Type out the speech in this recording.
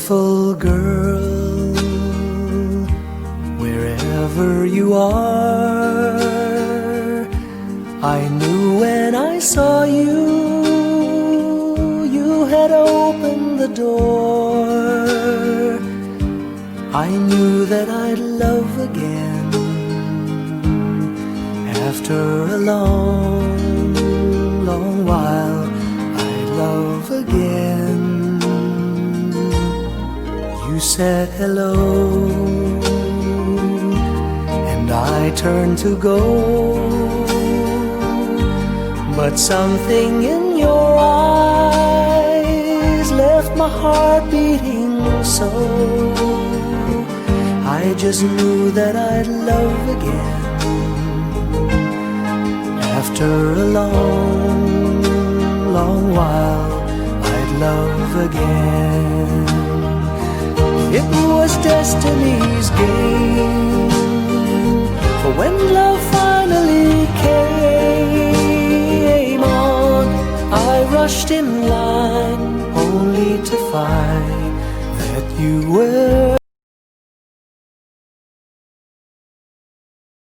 beautiful girl, wherever you are, I knew when I saw you, you had opened the door. I knew that I'd love again after a long, long while. I'd love again. You said hello, and I turned to go, but something in your eyes left my heart beating so. I just knew that I'd love again after a long, long while. I'd love again. It was destiny's game, for when love finally came on, I rushed in line only to find that you were